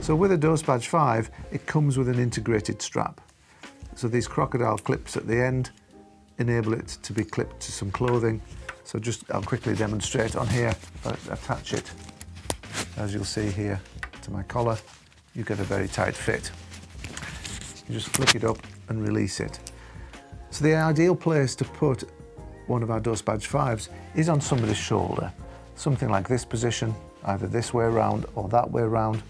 So with a doseBadge5, it comes with an integrated strap. So these crocodile clips at the end enable it to be clipped to some clothing. So I'll quickly demonstrate on here. Attach it, as you'll see here, to my collar. You get a very tight fit. You just flick it up and release it. So the ideal place to put one of our doseBadge5s is on somebody's shoulder. Something like this position, either this way around or that way around.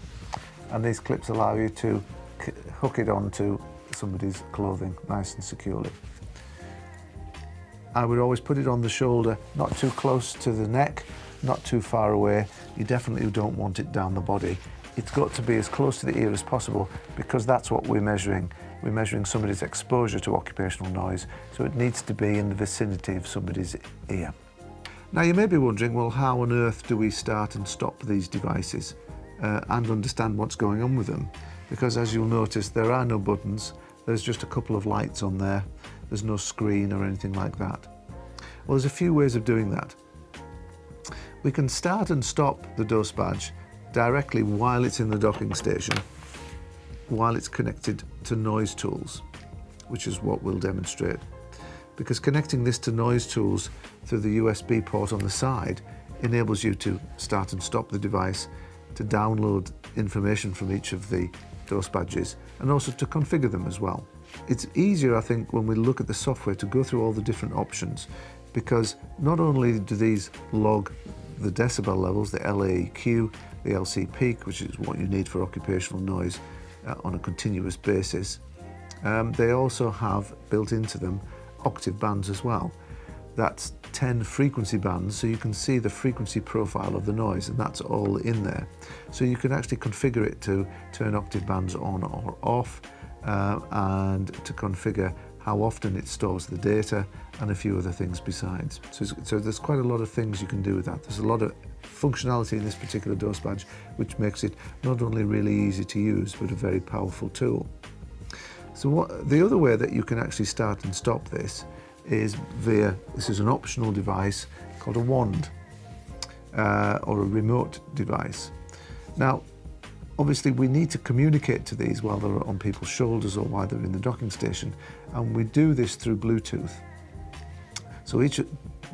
And these clips allow you to hook it onto somebody's clothing nice and securely. I would always put it on the shoulder, not too close to the neck, not too far away. You definitely don't want it down the body. It's got to be as close to the ear as possible because that's what we're measuring. We're measuring somebody's exposure to occupational noise, so it needs to be in the vicinity of somebody's ear. Now you may be wondering, well, how on earth do we start and stop these devices and understand what's going on with them? Because as you'll notice, there are no buttons. There's just a couple of lights on there. There's no screen or anything like that. Well, there's a few ways of doing that. We can start and stop the doseBadge directly while it's in the docking station, while it's connected to noise tools, which is what we'll demonstrate. Because connecting this to noise tools through the USB port on the side enables you to start and stop the device, to download information from each of the doseBadges, and also to configure them as well. It's easier, I think, when we look at the software to go through all the different options, because not only do these log the decibel levels, the LAEQ, the LC peak, which is what you need for occupational noise on a continuous basis, they also have built into them octave bands as well. That's 10 frequency bands, so you can see the frequency profile of the noise, and that's all in there. So you can actually configure it to turn octave bands on or off, and to configure how often it stores the data and a few other things besides. So there's quite a lot of things you can do with that. There's a lot of functionality in this particular doseBadge, which makes it not only really easy to use, but a very powerful tool. So the other way that you can actually start and stop this is this is an optional device called a wand or a remote device. Now, obviously we need to communicate to these while they're on people's shoulders or while they're in the docking station, and we do this through Bluetooth. So each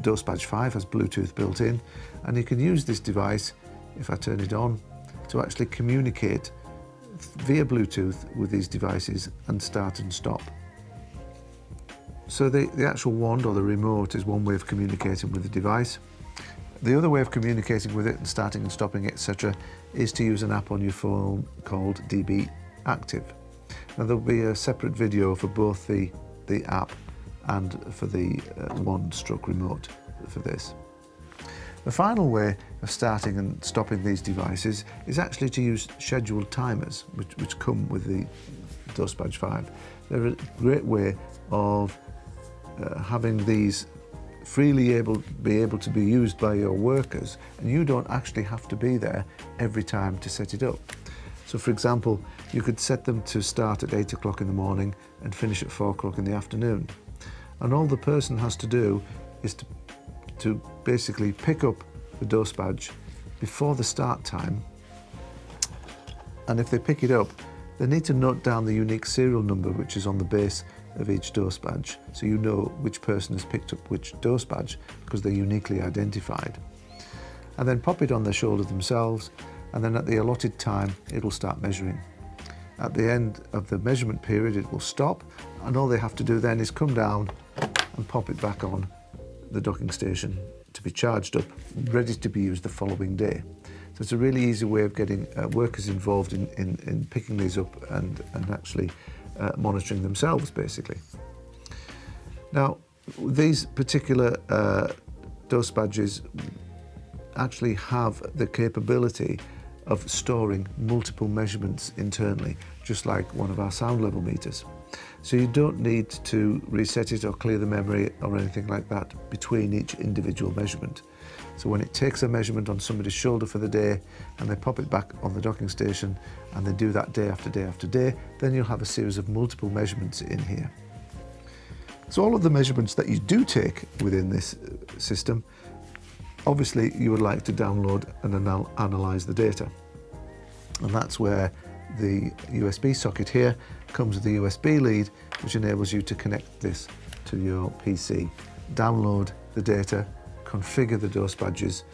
doseBadge5 has Bluetooth built in, and you can use this device, if I turn it on, to actually communicate via Bluetooth with these devices and start and stop. So the actual wand or the remote is one way of communicating with the device. The other way of communicating with it and starting and stopping it, etc., is to use an app on your phone called DB Active. Now there'll be a separate video for both the app and for the wand/remote for this. The final way of starting and stopping these devices is actually to use scheduled timers, which come with the doseBadge5. They're a great way of having these freely be able to be used by your workers, and you don't actually have to be there every time to set it up. So for example, you could set them to start at 8 o'clock in the morning and finish at 4 o'clock in the afternoon. And all the person has to do is to basically pick up the doseBadge before the start time, and if they pick it up, they need to note down the unique serial number which is on the base of each doseBadge, so you know which person has picked up which doseBadge because they're uniquely identified. And then pop it on their shoulder themselves, and then at the allotted time it will start measuring. At the end of the measurement period it will stop, and all they have to do then is come down and pop it back on the docking station to be charged up, ready to be used the following day. So it's a really easy way of getting workers involved in picking these up and actually monitoring themselves, basically. Now, these particular doseBadges actually have the capability of storing multiple measurements internally, just like one of our sound level meters. So you don't need to reset it or clear the memory or anything like that between each individual measurement. So when it takes a measurement on somebody's shoulder for the day and they pop it back on the docking station and they do that day after day after day, then you'll have a series of multiple measurements in here. So all of the measurements that you do take within this system, obviously you would like to download and analyze the data. And that's where The USB socket here comes with a USB lead, which enables you to connect this to your PC, download the data, configure the dose badges,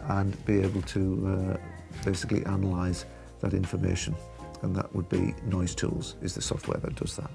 and be able to basically analyze that information. And that would be Noise Tools is the software that does that.